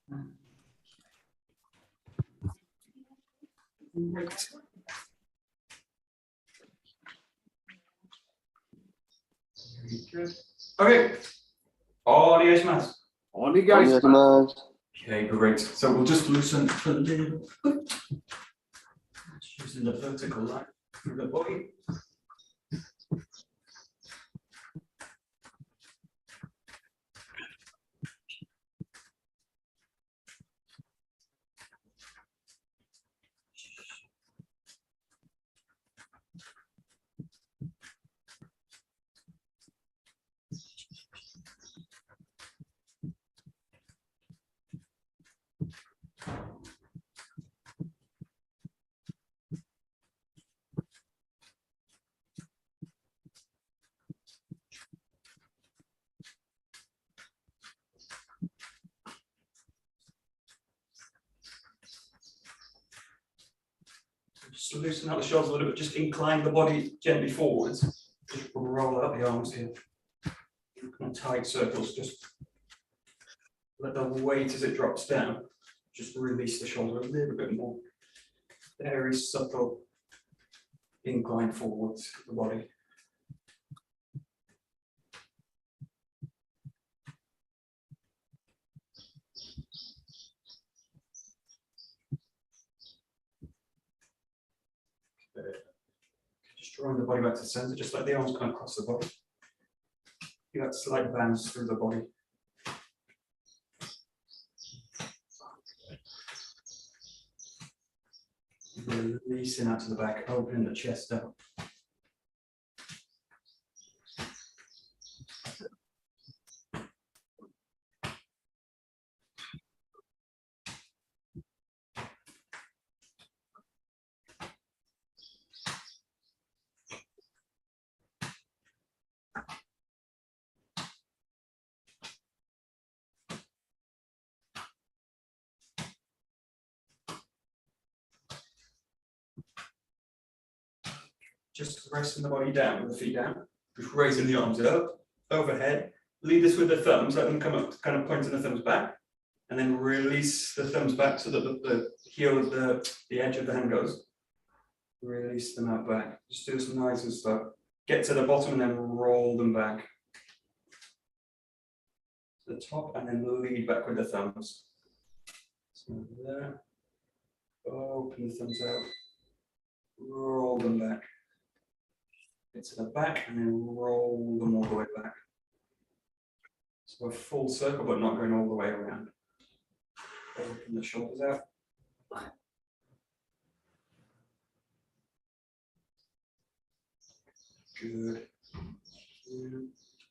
Great. Very good. Okay. Onegaishimasu. Onegaishimasu. Okay, great. So we'll just loosen a little bit. Just using the vertical line through the body. Just loosen out the shoulders a little bit, just incline the body gently forwards. Just roll out the arms here. Kind of tight circles, just let the weight as it drops down, just release the shoulder a little bit more. Very subtle incline forwards the body. Just drawing the body back to the center, just let the arms come across the body. You got slight bounce through the body. Releasing out to the back, opening the chest up. Just resting the body down with the feet down, just raising the arms up, overhead. Lead this with the thumbs, let them come up, kind of pointing the thumbs back, and then release the thumbs back so that the heel of the edge of the hand goes. Release them out back. Just do this nice and slow. Get to the bottom and then roll them back to the top, and then lead back with the thumbs. So there. Open the thumbs out. Roll them back. Get to the back and then roll them all the way back. So a full circle, but not going all the way around. Open the shoulders out. Good.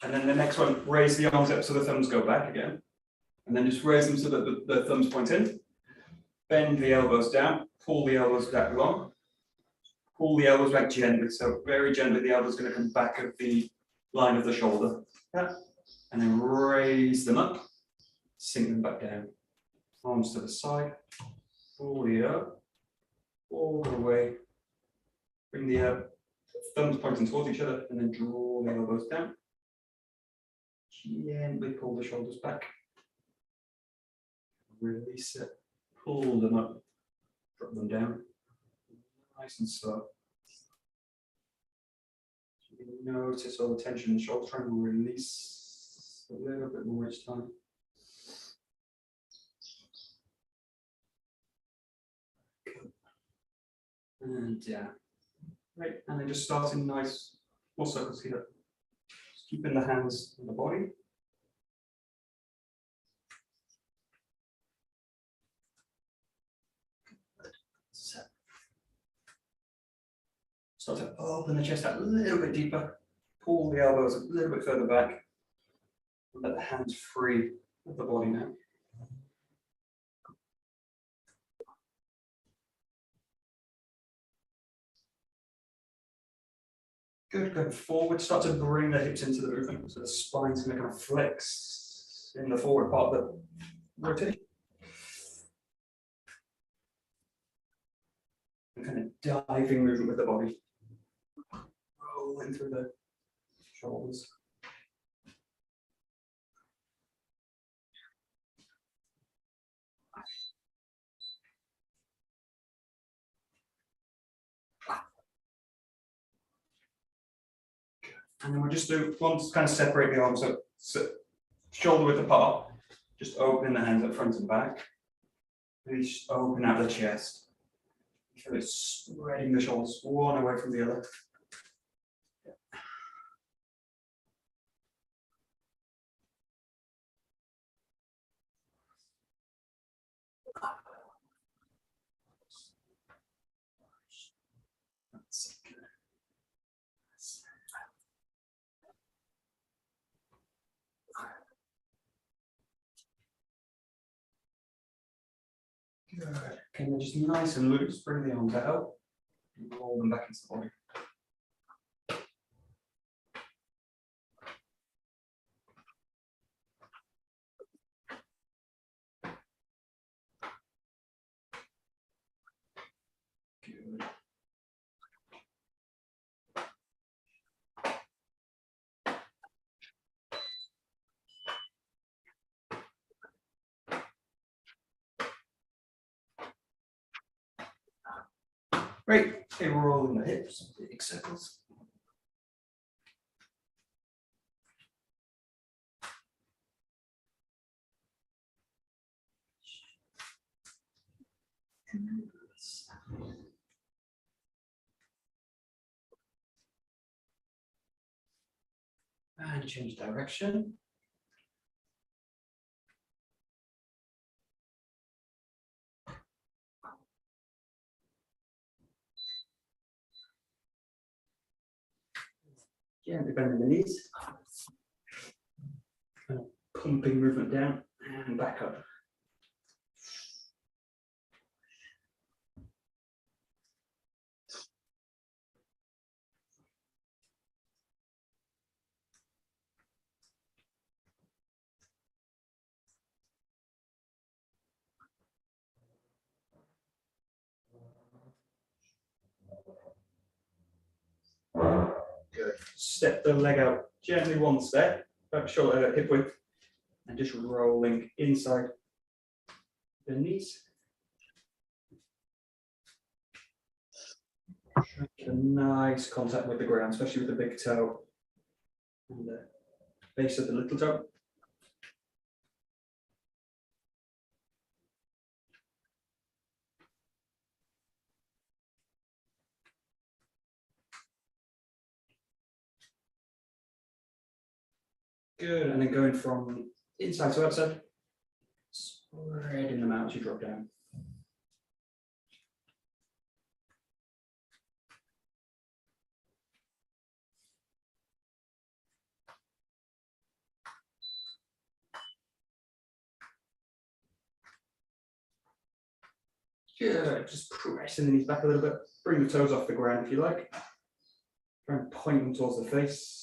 And then the next one, raise the arms up so the thumbs go back again. And then just raise them so that the thumbs point in. Bend the elbows down, pull the elbows back long. Pull the elbows back gently, so very gently the elbow's going to come back of the line of the shoulder. Yeah. And then raise them up, sink them back down. Arms to the side, fully up, all the way. Bring the thumbs pointing towards each other, and then draw the elbows down. Gently pull the shoulders back. Release it, pull them up, drop them down. Nice and slow. You can notice all the tension in the shoulder, try and release a little bit more each time. And yeah, right. And then just starting nice full circles here. Just keeping the hands on the body. Start to open the chest out a little bit deeper, pull the elbows a little bit further back, and let the hands free of the body now. Good, going forward, start to bring the hips into the movement, so the spine's going to kind of flex in the forward part of the rotation. And kind of diving movement with the body. Rolling through the shoulders. And then we'll just do one to kind of separate the arms up, so shoulder width apart, just opening the hands up front and back. Really just open out the chest. Feel it spreading the shoulders one away from the other. Good. Okay, then just nice and loose, bring the arms out, and roll them back into the body. Good. Great. Okay, rolling the hips, big circles. And change direction. Gently bending the knees. Kind of pumping movement down and back up. Good. Step the leg out gently one step, back shoulder hip width, and just rolling inside the knees. Make a nice contact with the ground, especially with the big toe and the base of the little toe. Good, and then going from inside to outside, spreading them out as you drop down. Good, just pressing the knees back a little bit, bring the toes off the ground if you like. Try and point them towards the face.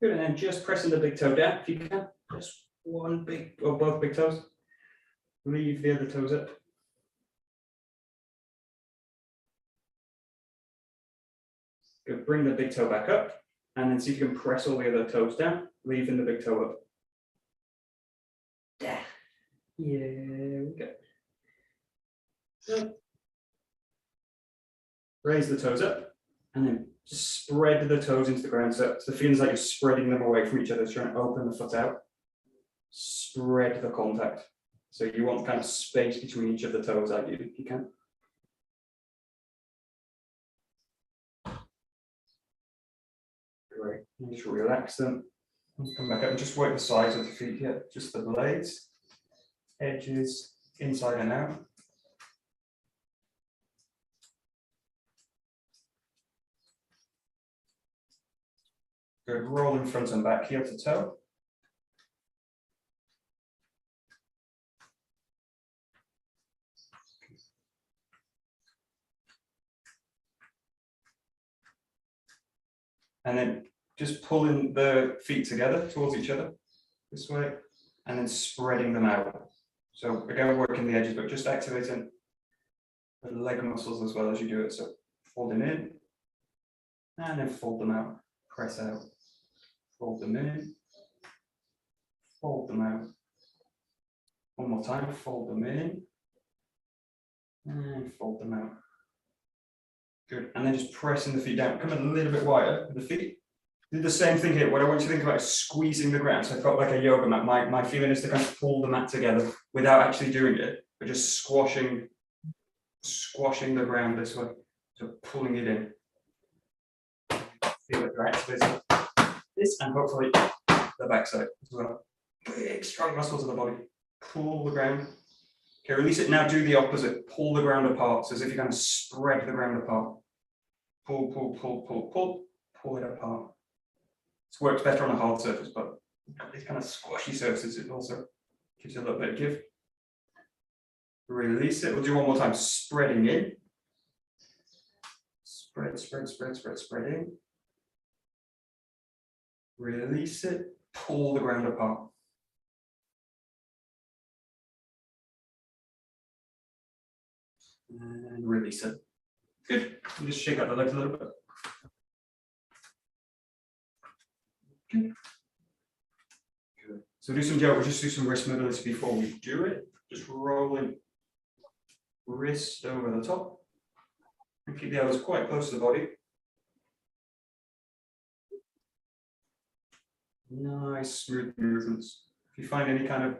Good, and then just pressing the big toe down if you can. Just one big, or both big toes. Leave the other toes up. Good, bring the big toe back up, and then see if you can press all the other toes down, leaving the big toe up. Yeah, we go. Good. Raise the toes up, and then just spread the toes into the ground. So the feeling is like you're spreading them away from each other, trying to open the foot out. Spread the contact. So you want kind of space between each of the toes, ideally, if you can. Great. And just relax them. Come back up and just work the sides of the feet here, just the blades, edges, inside and out. Good, roll in front and back, heel to toe. And then just pulling the feet together towards each other this way, and then spreading them out. So again, working the edges, but just activating the leg muscles as well as you do it. So folding in, and then fold them out, press out, fold them in, fold them out. One more time, fold them in, and fold them out. Good. And then just pressing the feet down. Come a little bit wider with the feet. Do the same thing here. What I want you to think about is squeezing the ground. So I've got like a yoga mat. My feeling is to kind of pull the mat together without actually doing it, but just squashing the ground this way. So pulling it in. Feel it you're activating this and hopefully the backside as well. Big, strong muscles of the body. Pull the ground. Okay, release it. Now do the opposite. Pull the ground apart. So as if you're going to spread the ground apart. Pull, pull, pull, pull, pull. Pull it apart. This works better on a hard surface, but these kind of squashy surfaces, it also gives you a little bit of give. Release it. We'll do one more time. Spreading in. Spread, spread, spread, spread, spread in. Release it. Pull the ground apart. And release it. Good. And just shake out the legs a little bit. Good. Good. So do some we'll just do some wrist mobility before we do it. Just rolling wrist over the top. And keep the elbows quite close to the body. Nice smooth movements. If you find any kind of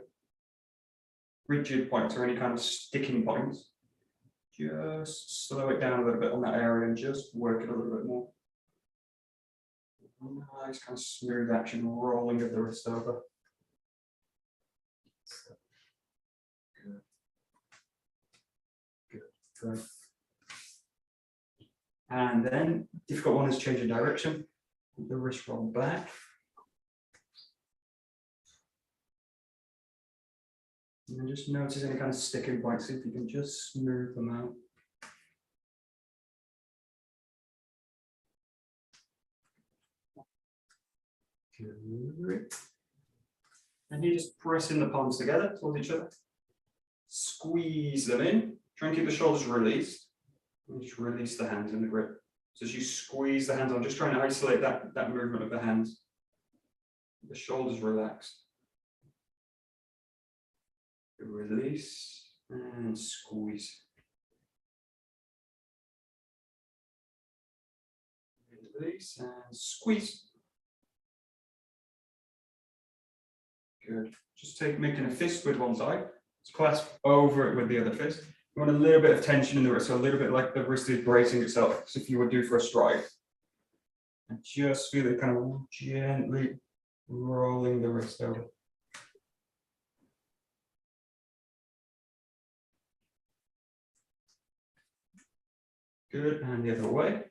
rigid points or any kind of sticking points, just slow it down a little bit on that area and just work it a little bit more. Nice kind of smooth action, rolling of the wrist over. Good. Good. Great. And then, difficult one is change of direction. The wrist roll back. And then just notice any kind of sticking points, see if you can just smooth them out. Good. And you just press in the palms together towards each other. Squeeze them in. Try and keep the shoulders released. And just release the hands in the grip. So as you squeeze the hands on, just trying to isolate that movement of the hands. The shoulders relaxed. Release and squeeze. Release and squeeze. Good. Just making a fist with one side. Let's clasp over it with the other fist. You want a little bit of tension in the wrist, so a little bit like the wrist is bracing itself, as if you would do for a stride. And just feel it kind of gently rolling the wrist over. Good, and the other way.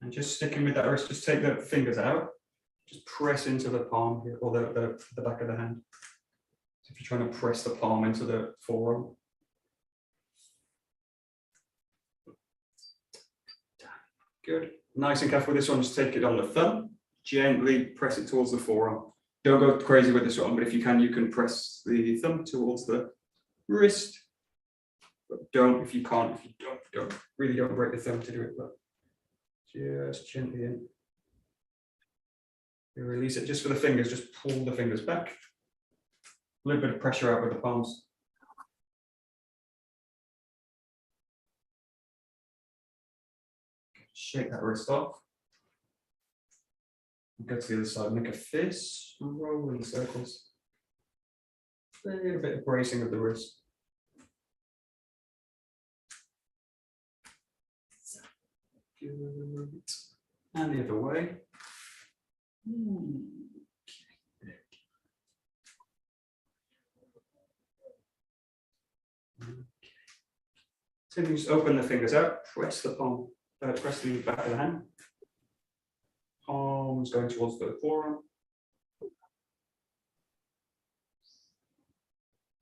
And just sticking with that wrist, just take the fingers out. Just press into the palm here, or the back of the hand. So if you're trying to press the palm into the forearm. Good. Nice and careful with this one, just take it on the thumb. Gently press it towards the forearm. Don't go crazy with this one, but if you can press the thumb towards the wrist. But if you don't break the thumb to do it, but just gently in. You release it just for the fingers, just pull the fingers back. A little bit of pressure out with the palms. Shake that wrist off. Go to the other side, make a fist, roll in circles. A little bit of bracing of the wrist. Good. And the other way. So you just open the fingers out, press the palm, press the back of the hand. Palms going towards the forearm.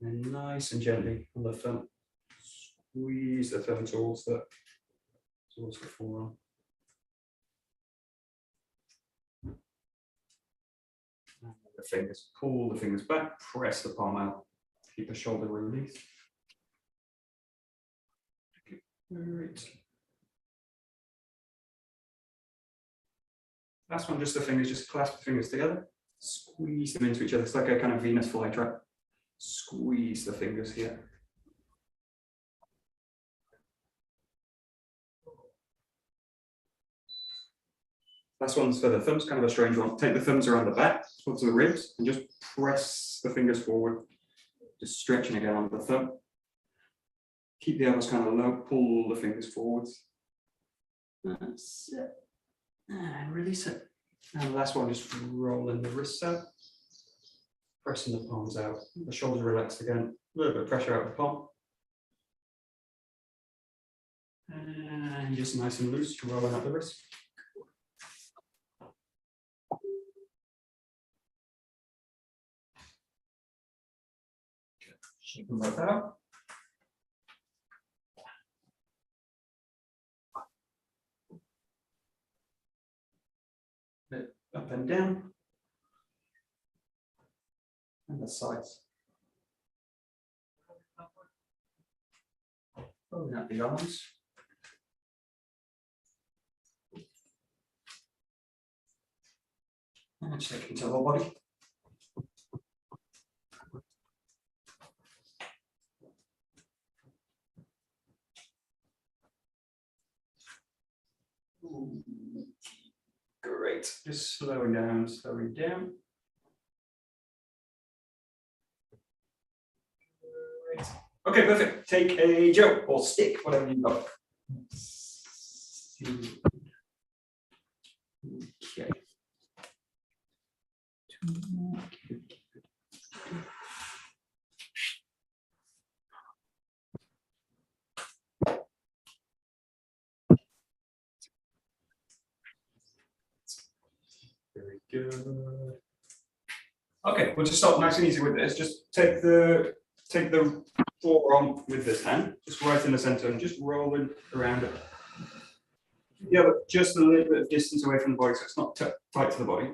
And nice and gently on the thumb. Squeeze the thumb towards the forearm. And the fingers, pull the fingers back, press the palm out. Keep the shoulder released. Great. Last one, just the fingers, just clasp the fingers together, squeeze them into each other. It's like a kind of Venus flytrap. Squeeze the fingers here. Last one's for the thumbs, kind of a strange one. Take the thumbs around the back, towards the ribs, and just press the fingers forward. Just stretching again on the thumb. Keep the elbows kind of low, pull the fingers forwards. That's it. And release it. And the last one, just rolling the wrists out. Pressing the palms out. The shoulders relaxed again. A little bit of pressure out of the palm. And just nice and loose, rolling out the wrist. Shake them both out. Bit up and down. And the sides. Rolling out the arms. And shake into the whole body. Great, just slowing down, slowing down. Great. Okay, perfect. Take a joke or stick, whatever you've got. Okay. Very good. Okay, we'll just start nice and easy with this. Just take the forearm with this hand, just right in the center, and just roll it around it. Yeah, but just a little bit of distance away from the body, so it's not tight to the body.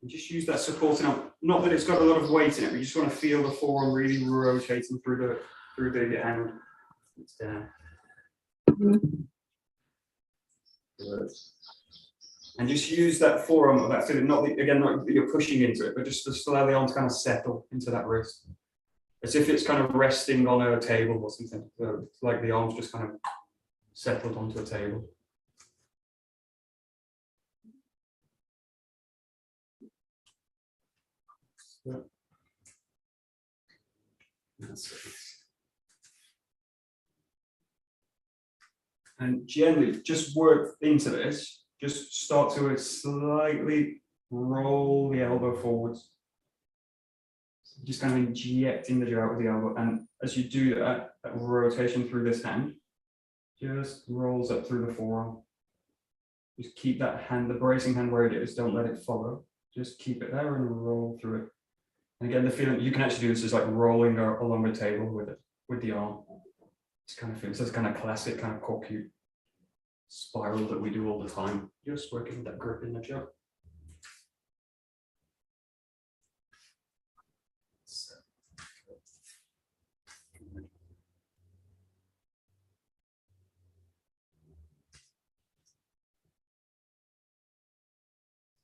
And just use that supporting arm. Not that it's got a lot of weight in it, but you just want to feel the forearm really rotating through the hand. It's down. Good. And just use that forearm, that feeling, not that you're pushing into it, but just allow the arm to kind of settle into that wrist. As if it's kind of resting on a table or something. So it's like the arm's just kind of settled onto a table. So, that's it. And generally, just work into this. Just start to slightly roll the elbow forwards. So just kind of injecting the jaw with the elbow. And as you do that, that rotation through this hand just rolls up through the forearm. Just keep that hand, the bracing hand where it is, don't let it follow. Just keep it there and roll through it. And again, the feeling, you can actually do this is like rolling along the table with the arm. It's kind of feels, it's kind of classic kind of core spiral that we do all the time, just working with that grip in the jaw.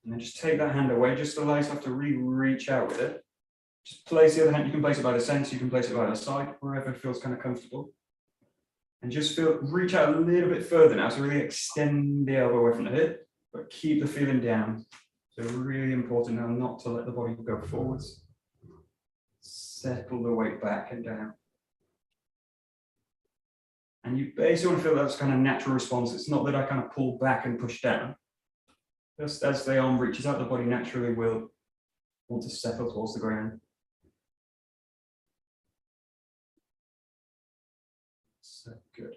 And then just take that hand away, just allow yourself to reach out with it. Just place the other hand, you can place it by the center, you can place it by the side, wherever it feels kind of comfortable. And just reach out a little bit further now, so really extend the elbow away from the hip, but keep the feeling down. So really important now not to let the body go forwards. Settle the weight back and down. And you basically want to feel that's kind of natural response. It's not that I kind of pull back and push down. Just as the arm reaches out, the body naturally will want to settle towards the ground. So good.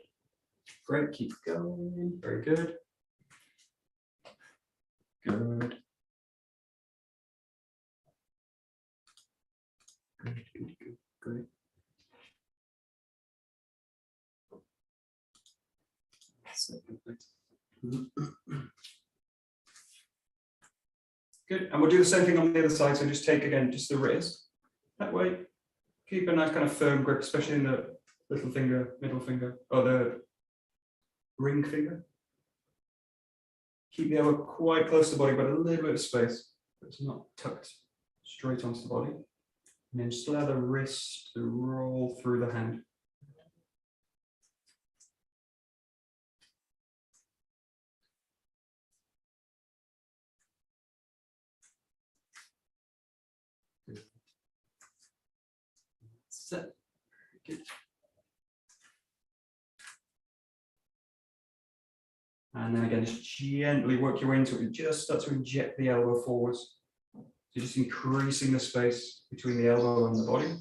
Great, keep going. Very good. Good. Good, good, good, great. So good. Good, and we'll do the same thing on the other side. So just take again, just the wrist. That way, keep a nice kind of firm grip, especially in the little finger, middle finger, or the ring finger. Keep the elbow quite close to the body, but a little bit of space. It's not tucked straight onto the body. And then just allow the wrist to roll through the hand. Good. Set. Good. And then again, just gently work your way into it. You just start to inject the elbow forwards. So just increasing the space between the elbow and the body.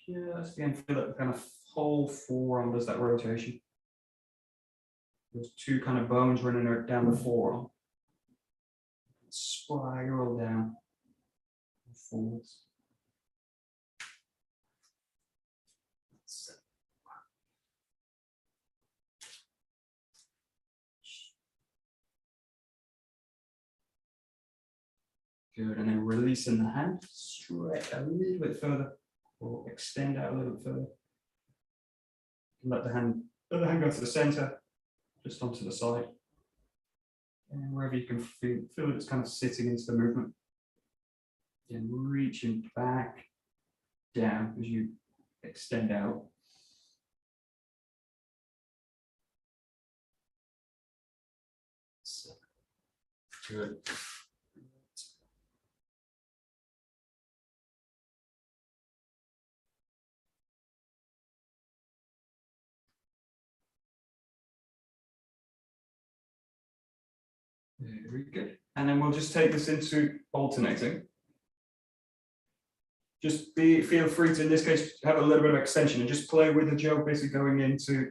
Just again, feel that kind of whole forearm does that rotation. Those two kind of bones running down the forearm. Spiral down and forwards. Good, and then releasing the hand, stretch a little bit further, or extend out a little bit further. Let the hand go to the center, just onto the side. And wherever you can feel it's kind of sitting into the movement. And reaching back down as you extend out. Good. Very good. And then we'll just take this into alternating. Just feel free to, in this case, have a little bit of extension and just play with the joke, basically going into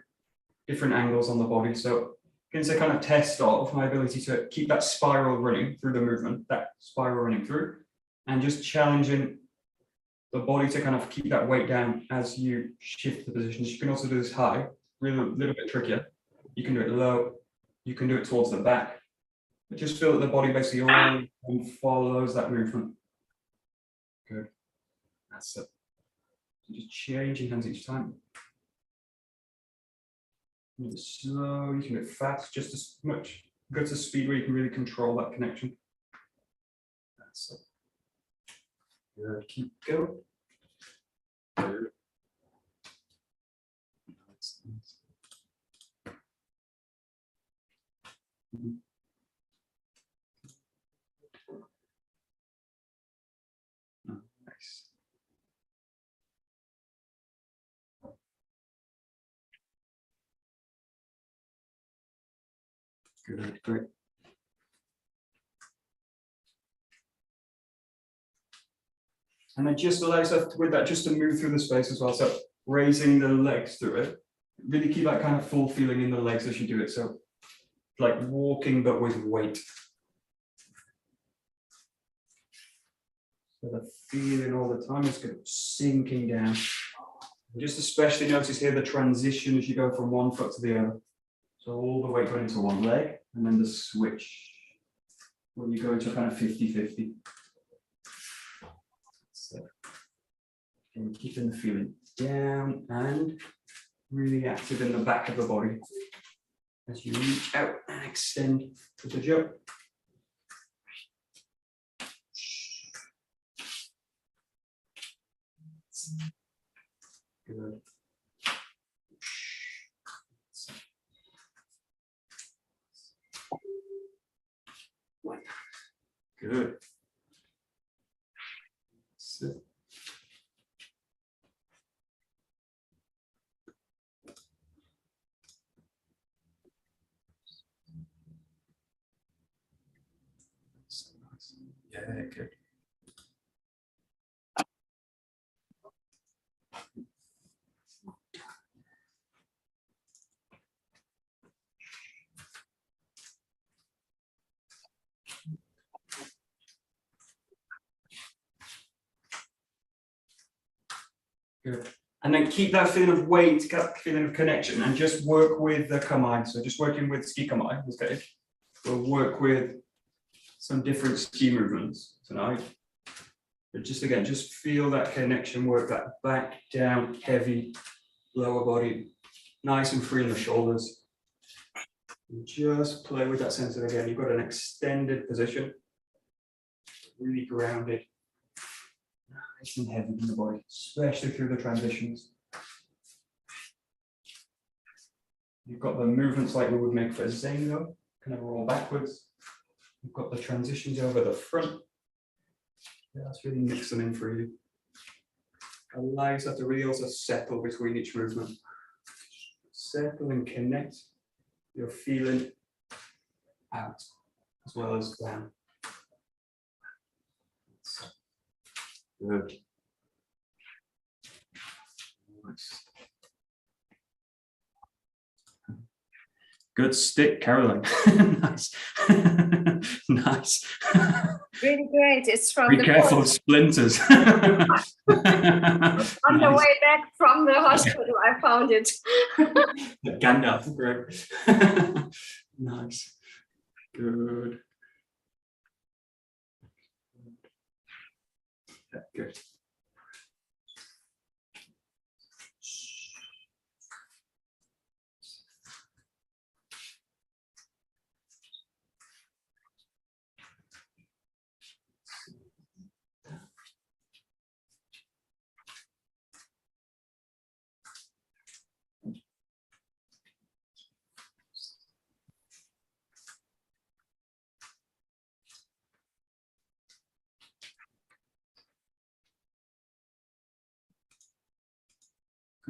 different angles on the body. So it's a kind of test of my ability to keep that spiral running through the movement, that spiral running through, and just challenging the body to kind of keep that weight down as you shift the positions. You can also do this high, really a little bit trickier. You can do it low, you can do it towards the back. But just feel that the body basically all follows that movement. Good. That's it. So just changing hands each time. You can do it slow, you can do it fast, just as much. Go to speed where you can really control that connection. That's it. Good. Keep going. Good. Nice. Good, great. And then just allow yourself with that just to move through the space as well. So raising the legs through it. Really keep that kind of full feeling in the legs as you do it. So like walking but with weight. So the feeling all the time is good, sinking down. Just especially notice here the transition as you go from one foot to the other. So all the weight going into one leg, and then the switch when you go into kind of 50-50. So and keeping the feeling down and really active in the back of the body as you reach out and extend to the jump. Good. Good. Sit. Yeah, good. Good. And then keep that feeling of weight, that feeling of connection, and just work with the 𝘭𝘬𝘬. So just working with 𝘭𝘰𝘬𝘬, okay? We'll work with some different ski movements tonight. But just again, just feel that connection, work that back down, heavy, lower body, nice and free in the shoulders. And just play with that sense of, again, you've got an extended position. really grounded. Nice and heavy in the body, especially through the transitions. You've got the movements like we would make for Zengo, kind of roll backwards. You've got the transitions over the front. Yeah, let's really mix them in for you. Allow yourself to really also settle between each movement. Settle and connect your feeling out as well as down. Good. Nice. Good stick, Caroline. Nice. Nice. Really great. It's from Be the careful of post. splinters. On the Nice. way back from the hospital, I found it. Gandalf, great. Nice. Good. Yeah, good.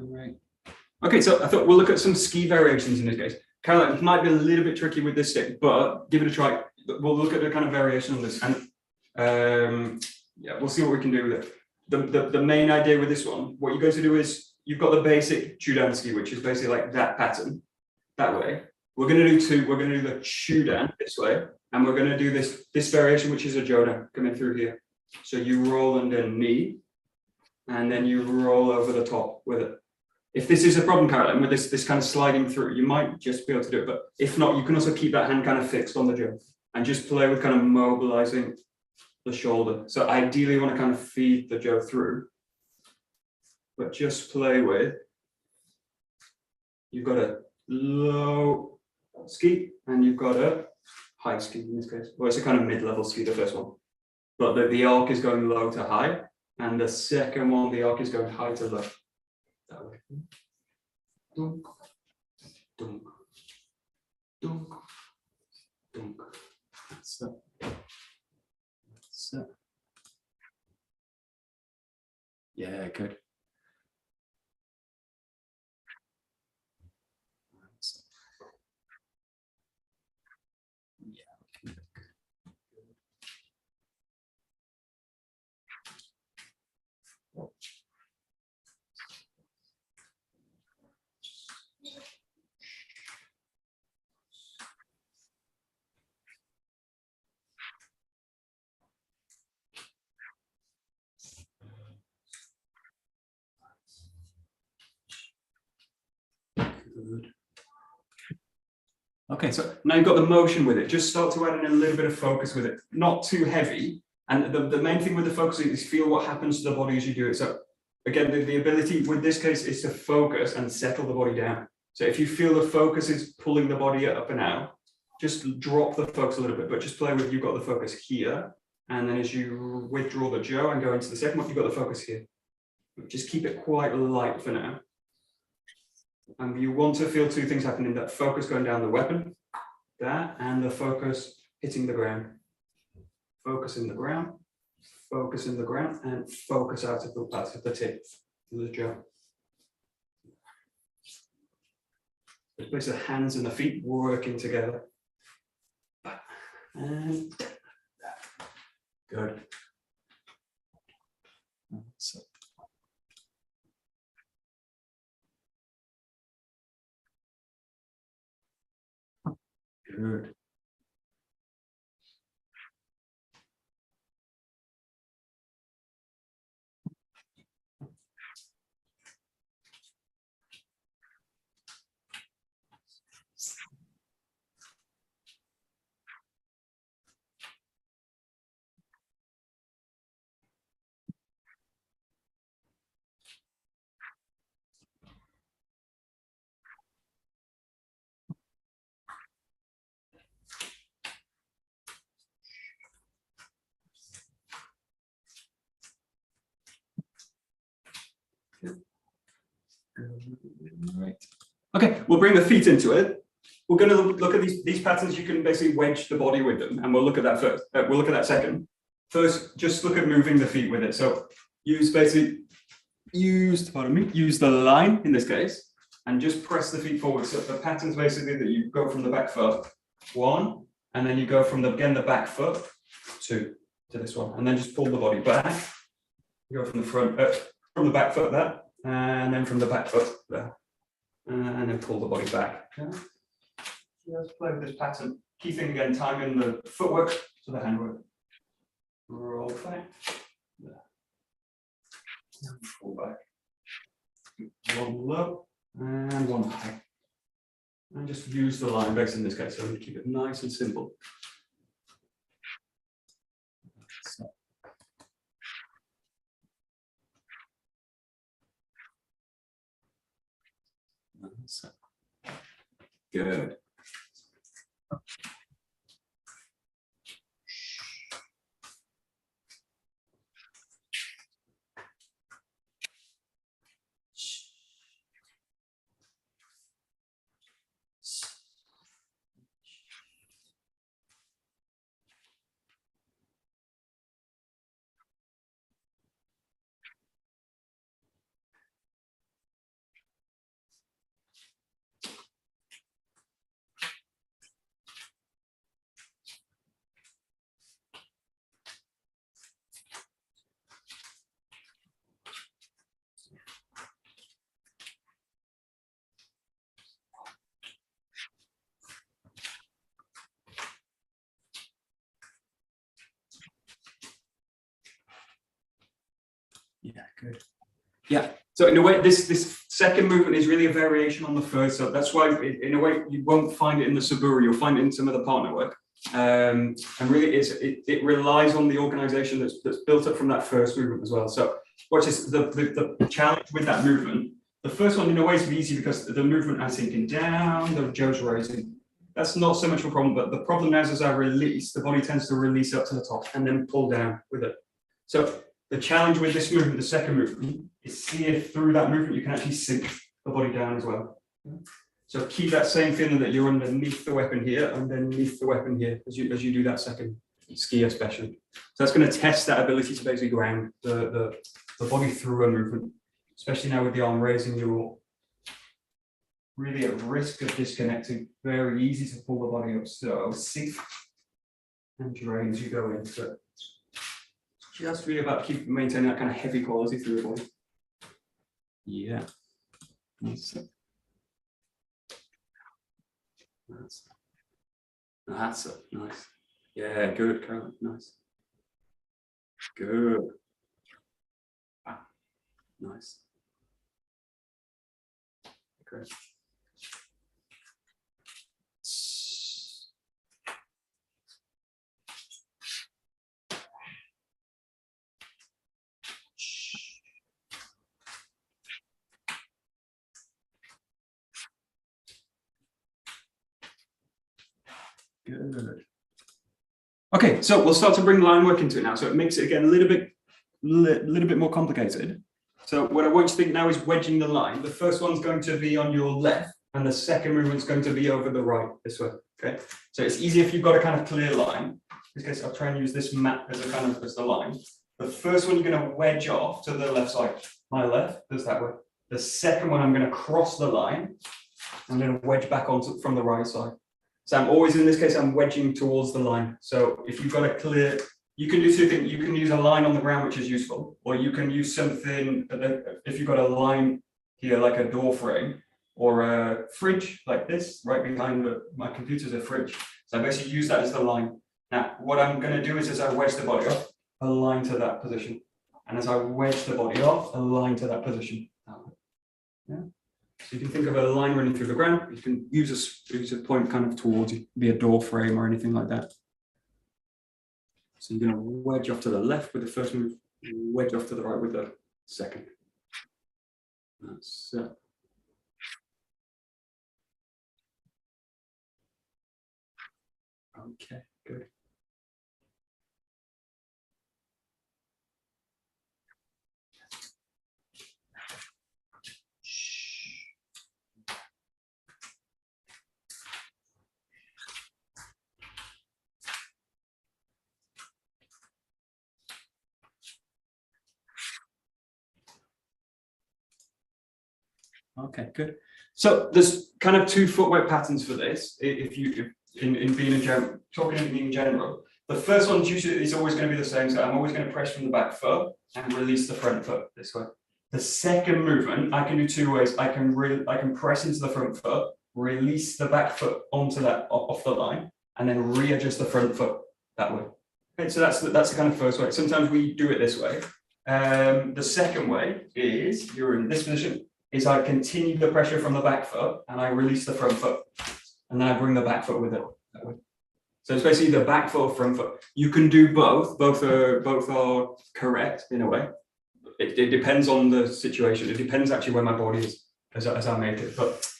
Great. Okay, so I thought we'll look at some ski variations in this case. Caroline, it might be a little bit tricky with this stick, but give it a try. We'll look at the kind of variation on this, and yeah, we'll see what we can do with it. The main idea with this one, what you're going to do is you've got the basic Chudan ski, which is basically like that pattern, that way. We're going to do two. We're going to do the Chudan this way, and we're going to do this variation, which is a Jodan coming through here. So you roll under knee, and then you roll over the top with it. If this is a problem, Caroline, with this kind of sliding through, you might just be able to do it. But if not, you can also keep that hand kind of fixed on the jaw and just play with kind of mobilizing the shoulder. So ideally, you want to kind of feed the jaw through, but just play with. You've got a low ski and you've got a high ski in this case. Well, it's a kind of mid-level ski, the first one. But the arc is going low to high, and the second one, the arc is going high to low. That way. Dunk, dunk, dunk, dunk. That's it. That's it. Yeah, good. Yeah. Good. Okay, so now you've got the motion with it. Just start to add in a little bit of focus with it. Not too heavy. And the main thing with the focusing is feel what happens to the body as you do it. So again, the ability with this case is to focus and settle the body down. So if you feel the focus is pulling the body up and out, just drop the focus a little bit, but just play with you've got the focus here. And then as you withdraw the jaw and go into the second one, you've got the focus here. Just keep it quite light for now. And you want to feel two things happening, that focus going down the weapon, that, and the focus hitting the ground. Focus in the ground, and focus out of the tip of the jaw. Place the hands and the feet working together. And good. So. Good. Okay, we'll bring the feet into it. We're going to look at these patterns. You can basically wedge the body with them, and we'll look at that first. We'll look at that second. First, just look at moving the feet with it. So use the line in this case, and just press the feet forward. So the pattern's basically that you go from the back foot, 1, and then you go from the back foot, 2 to this one, and then just pull the body back. You go from the front, from the back foot there, and then from the back foot there, and then pull the body back. Okay? Let's play with this pattern. Key thing again, timing the footwork to the handwork. Roll back. There. And pull back. 1 low and 1 high. And just use the line base in this case. So I'm going to keep it nice and simple. So. Good. Yeah, good. Yeah. So in a way, this second movement is really a variation on the first. So that's why, in a way, you won't find it in the 𝘬𝘪𝑗𝑖. You'll find it in some of the partner work. And really, it relies on the organisation that's built up from that first movement as well. So watch this. The challenge with that movement. The first one, in a way, is easy because the movement I'm sinking down, the 𝘗𝑰𝑗𝑖 raising. That's not so much of a problem. But the problem now is as I release, the body tends to release up to the top and then pull down with it. So the challenge with this movement, the second movement, is see if through that movement you can actually sink the body down as well. So keep that same feeling that you're underneath the weapon here, underneath the weapon here, as you do that second ski especially. So that's going to test that ability to basically ground the body through a movement, especially now with the arm raising. You're really at risk of disconnecting. Very easy to pull the body up. So sink and drain as you go in. So just really about maintaining that kind of heavy quality through the body. Yeah. That's it. That's it. Nice. Yeah, good, Caroline. Nice. Good. Ah, nice. Great. Good. Okay, so we'll start to bring line work into it now. So it makes it again a little bit more complicated. So what I want you to think now is wedging the line. The first one's going to be on your left, and the second movement's going to be over the right, this way. Okay, so it's easy if you've got a kind of clear line. In this case, I'll try and use this mat as a kind of as the line. The first one you're going to wedge off to the left side. My left goes that way. The second one I'm going to cross the line. I'm going to wedge back onto from the right side. So I'm always, in this case, I'm wedging towards the line. So if you've got a clear, you can do two things. You can use a line on the ground, which is useful, or you can use something, if you've got a line here, like a door frame or a fridge like this, right behind my computer's a fridge. So I basically use that as the line. Now, what I'm going to do is as I wedge the body off, align to that position. And as I wedge the body off, align to that position. Yeah. So you can think of a line running through the ground. You can use a point kind of towards you, be a door frame or anything like that. So you're going to wedge off to the left with the first move, wedge off to the right with the second. That's it. Okay, good. Okay, good. So there's kind of two footwork patterns for this. If in being in general, talking in general, the first one usually is always going to be the same. So I'm always going to press from the back foot and release the front foot this way. The second movement I can do two ways. I can press into the front foot, release the back foot onto that off the line, and then readjust the front foot that way. Okay, so that's the kind of first way. Sometimes we do it this way. The second way is you're in this position. Is I continue the pressure from the back foot and I release the front foot, and then I bring the back foot with it that way. So it's basically the back foot or front foot. You can do both. Both are correct in a way. It depends on the situation. It depends actually where my body is as I make it. But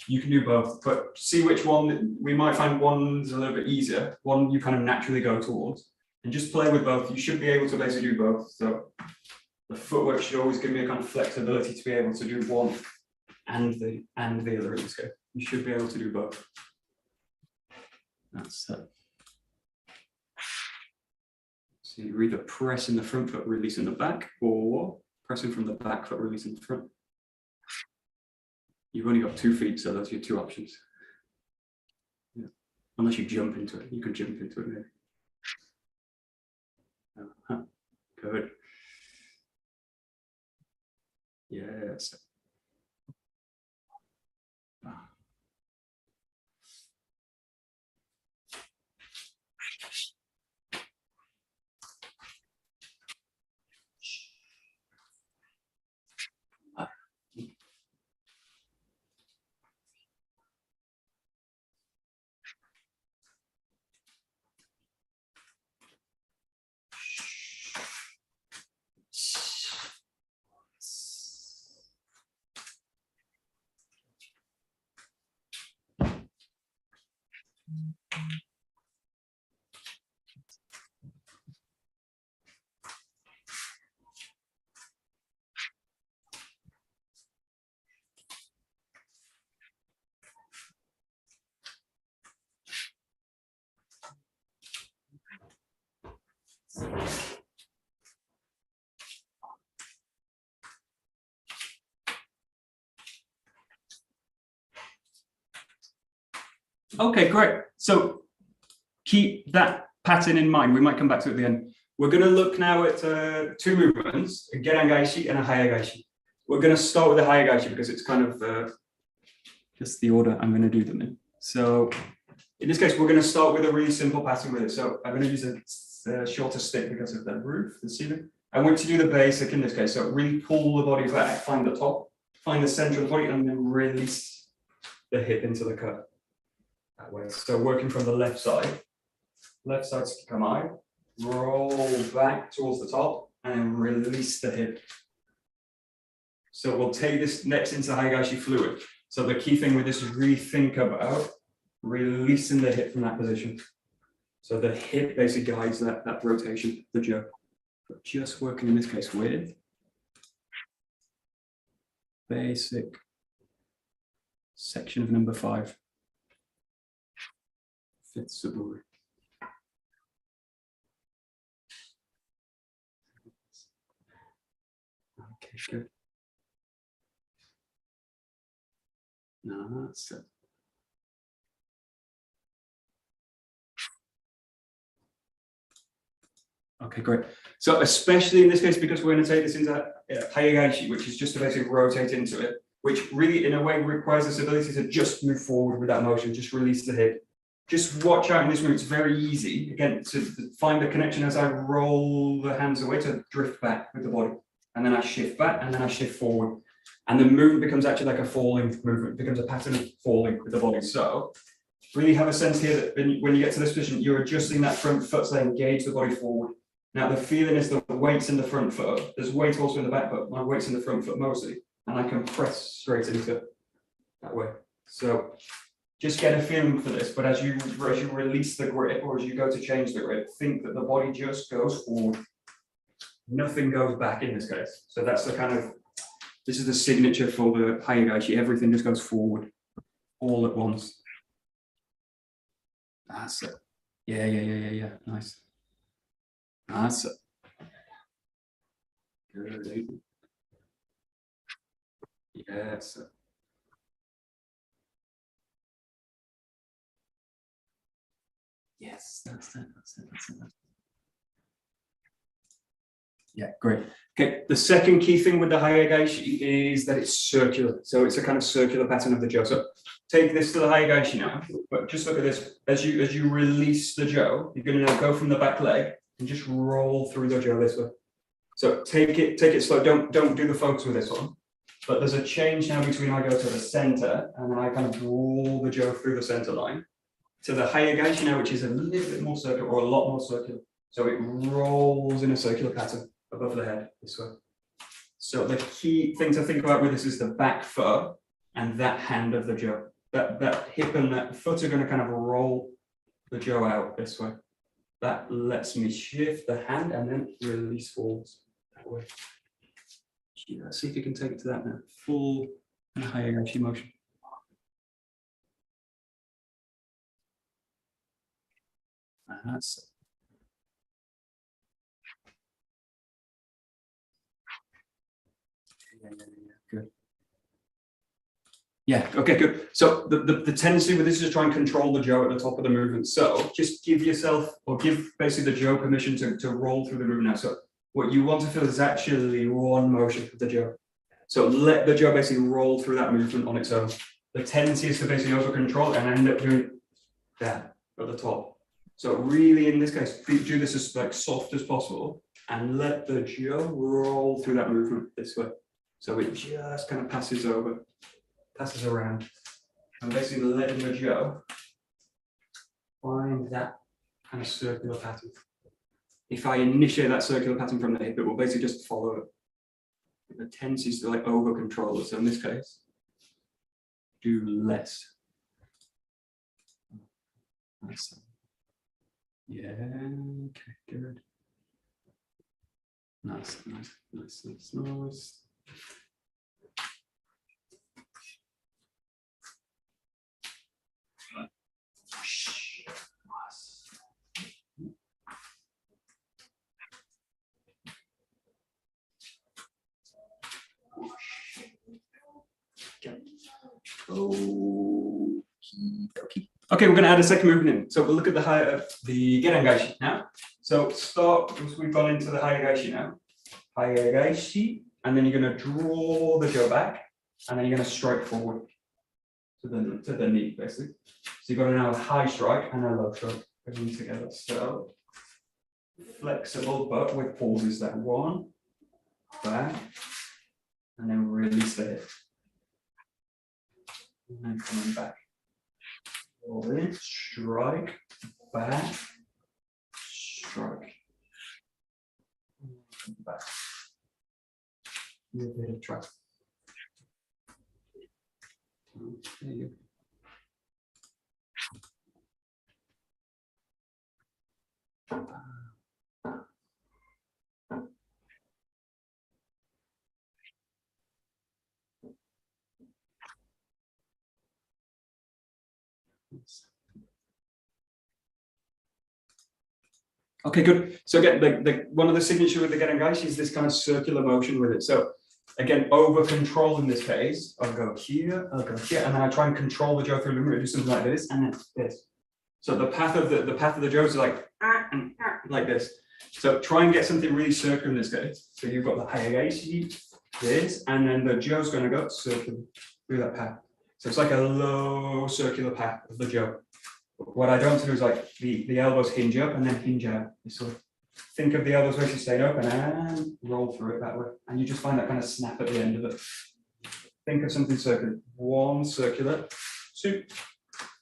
you can do both. But see which one. We might find one's a little bit easier. One you kind of naturally go towards, and just play with both. You should be able to basically do both. So the footwork should always give me a kind of flexibility to be able to do one and the other in this case. You should be able to do both. That's it. So you're either pressing the front foot, releasing the back, or pressing from the back foot, releasing the front. You've only got 2 feet, so those are your 2 options. Yeah. Unless you jump into it, you could jump into it maybe. Good. Yes. Okay, great. So keep that pattern in mind. We might come back to it at the end. We're going to look now at 2 movements, a Geran-Gaishi and a Haya-Gaishi. We're going to start with the Haya-Gaishi because it's kind of just the order I'm going to do them in. So in this case, we're going to start with a really simple pattern with it. So I'm going to use a shorter stick because of the roof, the ceiling. I want to do the basic in this case. So really pull the body back, find the top, find the center of the body, and then release the hip into the cut. That way. So working from the left side to come out, roll back towards the top, and release the hip. So we'll take this next into Haya-Gaishi fluid. So the key thing with this is really think about releasing the hip from that position. So the hip basically guides that rotation, the jerk. But just working in this case with basic section of number 5. 5th 𝗧𝗫𝗏. Okay, good. No, that's it. Okay, great. So especially in this case, because we're going to take this into Haya-Gaishi, which is just to basically rotate into it, which really in a way requires this ability to just move forward with that motion, just release the hip. Just watch out in this move, it's very easy, again, to find the connection as I roll the hands away to drift back with the body. And then I shift back, and then I shift forward. And the movement becomes actually like a falling movement, it becomes a pattern of falling with the body. So really have a sense here that when you get to this position, you're adjusting that front foot to engage the body forward. Now the feeling is the weight's in the front foot, there's weight also in the back foot, my weight's in the front foot mostly, and I can press straight into it that way. So just get a feeling for this, but as you release the grip or as you go to change the grip, think that the body just goes forward. Nothing goes back in this case. So that's the kind of, this is the signature for the Haya-Gaishi. Everything just goes forward all at once. That's it. Yeah. Nice. That's it. Good. Yes. Yes, that's it. Yeah, great. Okay, the second key thing with the 𝘭𝘰𝘫𝑒 is that it's circular. So it's a kind of circular pattern of the 𝘗. So take this to the 𝘭𝘰𝘫𝑒 now, but just look at this. As you release the 𝘗, you're going to now go from the back leg and just roll through the 𝘗 this way. So take it slow. Don't do the focus with this one. But there's a change now between I go to the center and then I kind of roll the 𝘗 through the center line to the 𝘭𝘰𝘫𝑒 now, which is a little bit more circular or a lot more circular. So it rolls in a circular pattern above the head this way. So the key thing to think about with this is the back foot and that hand of the 𝘗. That hip and that foot are going to kind of roll the 𝘗 out this way. That lets me shift the hand and then release forwards that way. Let's see if you can take it to that now. Full 𝘭𝘰𝘫𝑒 motion. That's good. Yeah, okay, good. So the tendency with this is to try and control the 𝘗 at the top of the movement. So just give yourself, or give basically the 𝘗 permission to roll through the movement now. So what you want to feel is actually one motion of the 𝘗. So let the 𝘗 basically roll through that movement on its own. The tendency is to basically over control and end up doing that at the top. So really in this case, do this as like soft as possible and let the 𝘗 roll through that movement this way. So it just kind of passes over, passes around, and basically letting the 𝘗 find that kind of circular pattern. If I initiate that circular pattern from the hip, it will basically just follow it. The tendency is to like over control it. So in this case, do less. Nice. Yeah, okay, good. Nice. Okay, we're going to add a second movement in. So we'll look at the 𝘭𝘰𝘫𝑒 now. So we've gone into the 𝘭𝘰𝘫𝑒 now. 𝘭𝘰𝘫𝑒, and then you're going to draw the 𝘗 back, and then you're going to strike forward to the knee, basically. So you've got now a high strike and a low strike going together. So flexible, but with pauses there. One, back, and then release the hip. And then coming back. Roll in, strike, back, strike, back. A little bit of track. There you go. Okay, good. So again, one of the signature with the 𝘭𝘰𝘫𝑒 is this kind of circular motion with it. So again, over control in this case, I'll go here, and then I try and control the 𝘗 through the movement, do something like this, and then this. So the path of the 𝘗 is like this. So try and get something really circular in this case. So you've got the 𝘭𝘰𝘫𝑒, this, and then the 𝘗 is going to go circular through that path. So it's like a low circular path of the 𝘗. What I don't do is like the elbows hinge up and then hinge out. So think of the elbows basically staying open and roll through it that way. And you just find that kind of snap at the end of it. Think of something circular. One circular, two,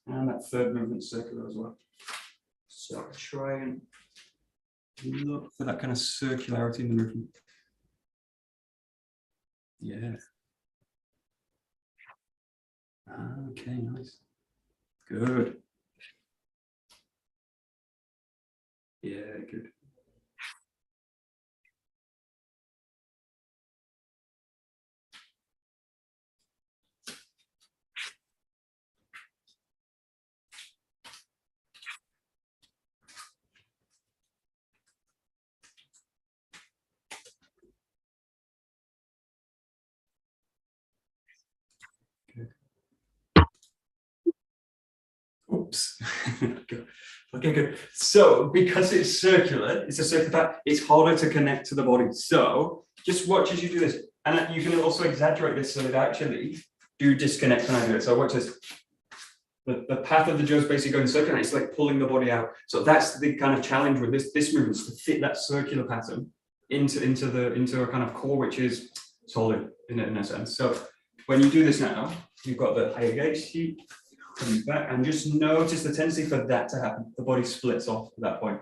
and that third movement circular as well. So try and look for that kind of circularity in the movement. Yeah. Okay, nice. Good. Yeah, good. Whoops. Good. Okay, good. So because it's circular, it's a circular path, it's harder to connect to the body. So just watch as you do this. And you can also exaggerate this so that actually do disconnect when I do it. So watch this. The path of the jaw is basically going circular. It's like pulling the body out. So that's the kind of challenge with this movement, is to fit that circular pattern into a kind of core which is solid in a sense. So when you do this now, you've got the higher gaze coming back, and just notice the tendency for that to happen. The body splits off at that point.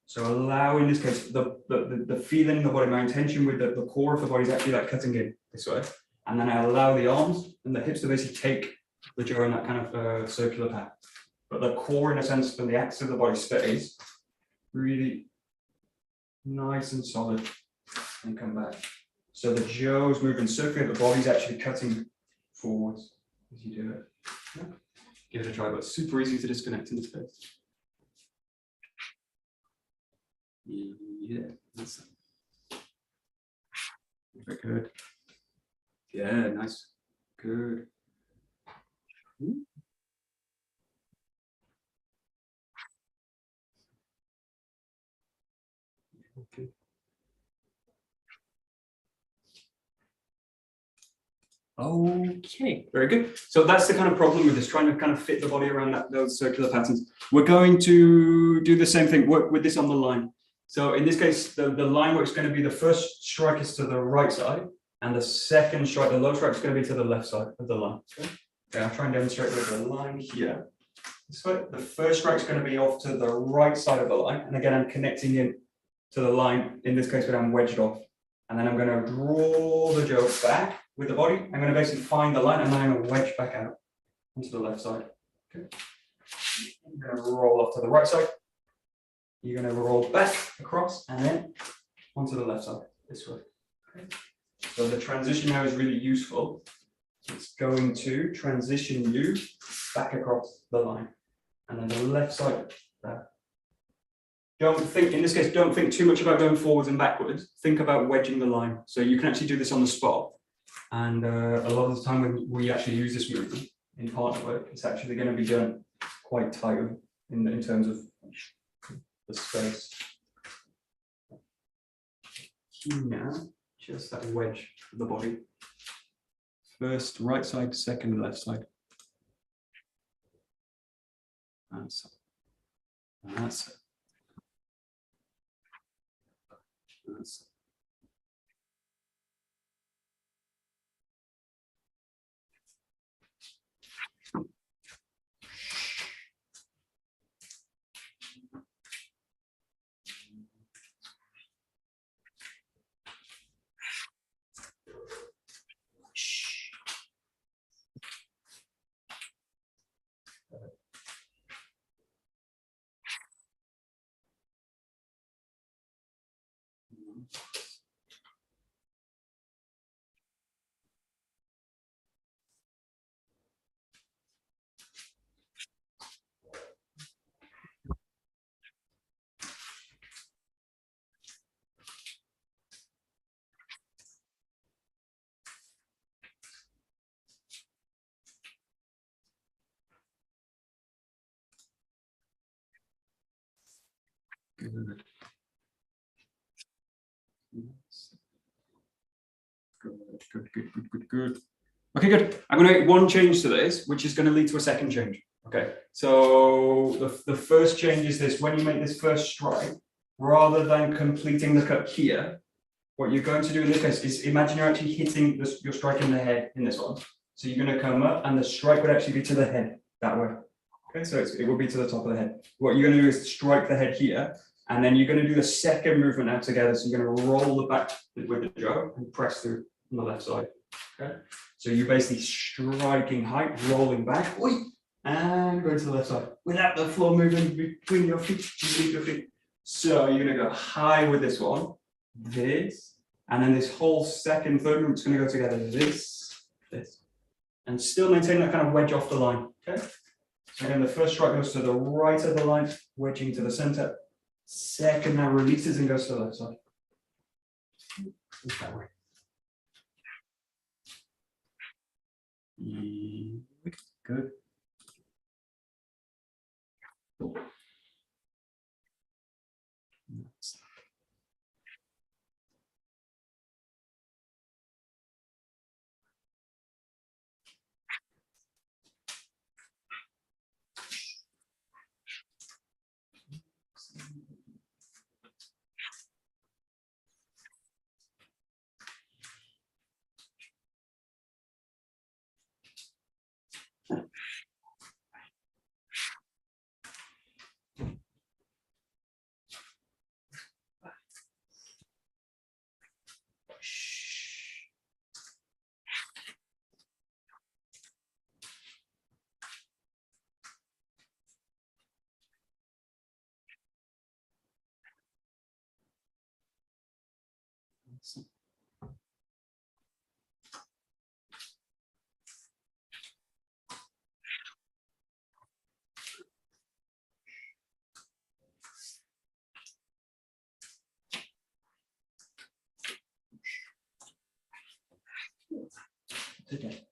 So allow, in this case, the feeling in the body, my intention with the core of the body is actually like cutting in this way. And then I allow the arms and the hips to basically take the jaw in that kind of circular path. But the core, in a sense, when the axis of the body stays really nice and solid, and come back. So the jaw is moving circularly, the body's actually cutting forwards as you do it. Yeah. Give it a try, but it's super easy to disconnect in this case. Yeah, that's very good. Yeah, nice. Good. Okay. Okay, very good. So that's the kind of problem with this, trying to kind of fit the body around those circular patterns. We're going to do the same thing, work with this on the line. So in this case, the line work is going to be the first strike is to the right side, and the second strike, the low strike, is going to be to the left side of the line. Okay, I'll try and demonstrate with the line here. This way, the first strike is going to be off to the right side of the line, and again, I'm connecting in to the line, in this case, where I'm wedged off. And then I'm going to draw the jaw back with the body. I'm going to basically find the line, and then I'm going to wedge back out onto the left side. Okay. I'm going to roll off to the right side. You're going to roll back across and then onto the left side this way. Okay. So the transition now is really useful. It's going to transition you back across the line, and then the left side there. Don't think, in this case, don't think too much about going forwards and backwards. Think about wedging the line. So you can actually do this on the spot. And a lot of the time when we actually use this movement in partner work, it's actually going to be done quite tight in terms of the space. Now, just that wedge of the body. First right side, second left side. That's it. That's it. That's it. Good. Good. Okay, good. I'm going to make one change to this, which is going to lead to a second change. Okay, so the first change is this: when you make this first strike, rather than completing the cut here, what you're going to do in this case is imagine you're actually hitting your strike in the head in this one. So you're going to come up, and the strike would actually be to the head that way. Okay, so it will be to the top of the head. What you're going to do is strike the head here, and then you're going to do the second movement now together. So you're going to roll the back with the jaw and press through on the left side. Okay, so you're basically striking height, rolling back, and going to the left side without the floor moving between your feet. So you're going to go high with this one, this, and then this whole second, third movement is going to go together. This, and still maintain that kind of wedge off the line. Okay. So again, the first strike goes to the right of the line, wedging to the center. Second now releases and goes to the left side. That way. Good. Okay.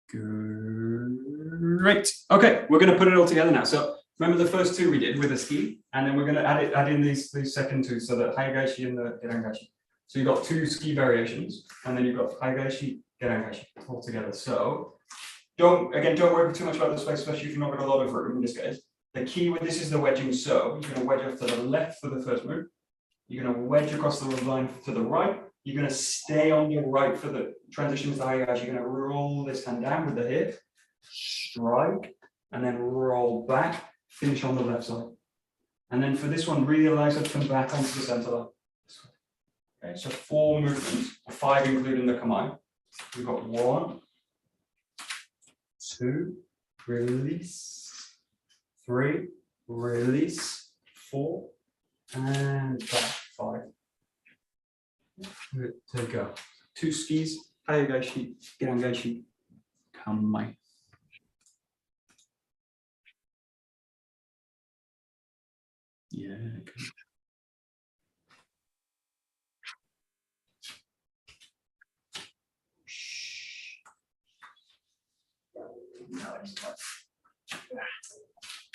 Great. Okay, we're going to put it all together now. So remember the first two we did with the ski, and then we're going to add in these second two, so the 𝘰𝘰𝘠𝘬 and the 𝘭𝘰𝘠𝘦. So you've got two ski variations, and then you've got 𝘰𝘰𝘠𝘬, 𝘭𝘰𝘠𝘠 all together. So don't worry too much about the space, especially if you've not got a lot of room in this case. The key with this is the wedging. So you're going to wedge off to the left for the first move. You're going to wedge across the line to the right. You're going to stay on your right for the transition to the 𝘰𝘰𝘠𝘬. You're going to roll this hand down with the hip, strike, and then roll back, finish on the left side. And then for this one, realize to come back onto the center line. Okay, so 4 movements, 5 including the 𝘭𝘰𝘬𝑚𝑖. We've got 1, 2, release, 3, release, 4, and back, 5. Good to go. 2 skis, 𝘰𝘰𝘠𝑬, 𝘭𝘰𝘠𝑬𝑚𝑖, 𝘭𝑚𝑖. Yeah, good.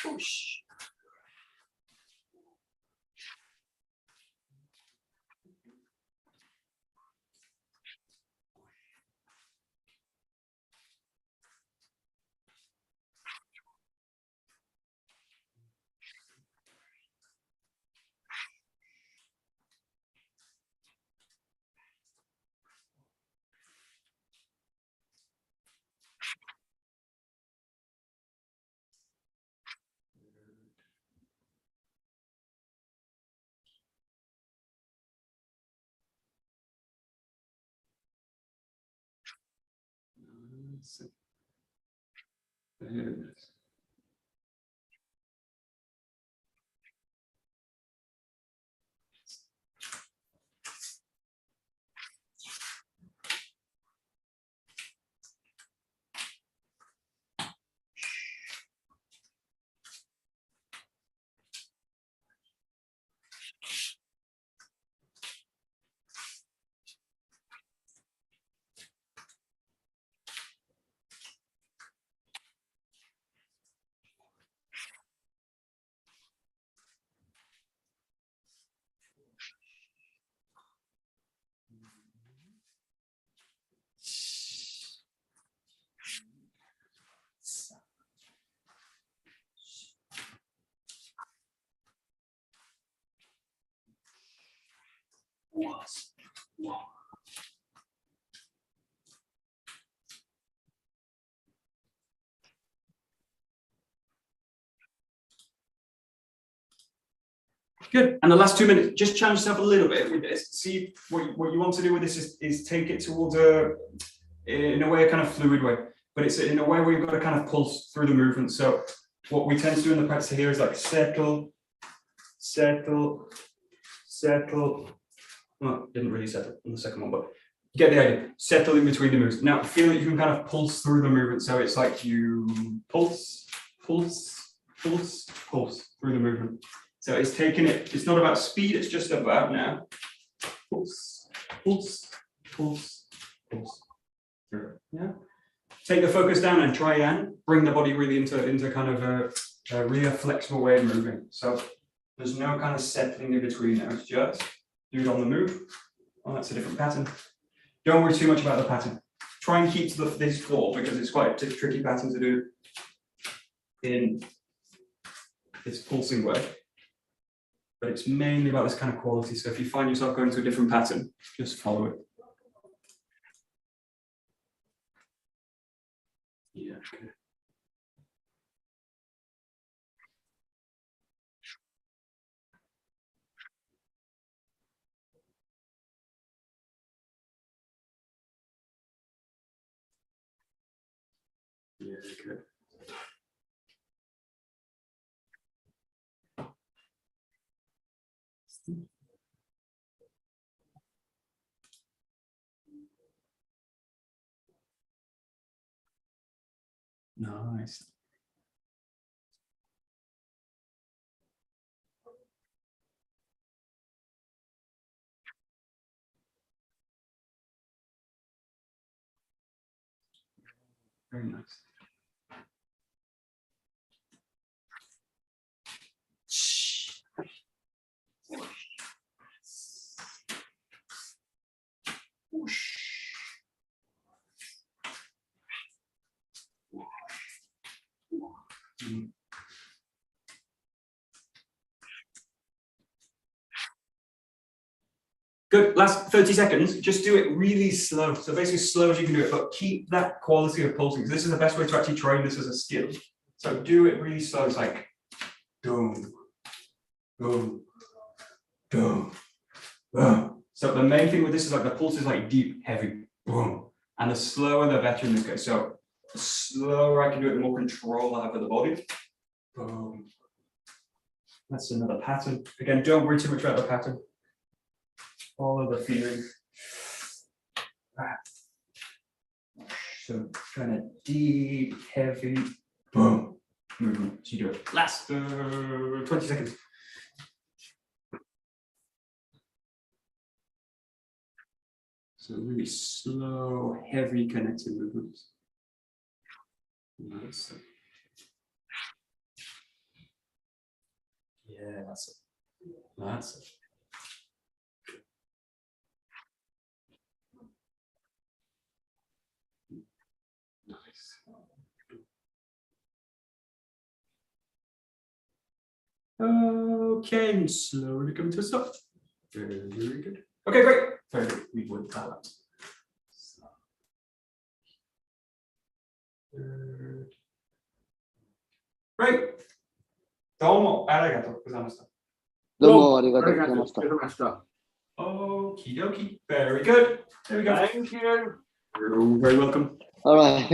Push. Good. And the last 2 minutes, just challenge yourself a little bit with this. See what you want to do with this is take it towards in a way, a kind of fluid way, but it's in a way where you've got to kind of pulse through the movement. So what we tend to do in the practice here is like settle, settle, settle. Well, didn't really settle on the second one, but you get the idea. Settle in between the moves. Now feel that you can kind of pulse through the movement. So it's like you pulse, pulse, pulse, pulse through the movement. So it's taking it, it's not about speed, it's just about now. Pulse, pulse, pulse, pulse. Yeah. Take the focus down and try and bring the body really into kind of a real flexible way of moving. So there's no kind of settling in between now, it's just do it on the move. Oh, that's a different pattern. Don't worry too much about the pattern. Try and keep to this 4 because it's quite a tricky pattern to do. in this pulsing way. But it's mainly about this kind of quality. So if you find yourself going to a different pattern, just follow it. Yeah, okay. Yeah, good. Nice. Very nice. Good, last 30 seconds, just do it really slow. So basically as slow as you can do it, but keep that quality of pulsing. This is the best way to actually train this as a skill. So do it really slow, it's like, boom, boom, boom, boom. So the main thing with this is like the pulse is like deep, heavy, boom. And the slower the better in this case. So the slower I can do it, the more control I have of the body. Boom. That's another pattern. Again, don't worry too much about the pattern. Follow the feeling. So kind of deep, heavy, boom, movement. So you do it. Last 20 seconds. So really slow, heavy connected movements. Nice. Yeah, that's it. That's it. Nice. Okay, and slowly come to a stop. Very, very good. Okay, great. Very good. We would that. Great. どうもありがとうございました。どうもありがとうございました。Okie dokie. Very good. There we go. Thank you. You're very welcome. All right.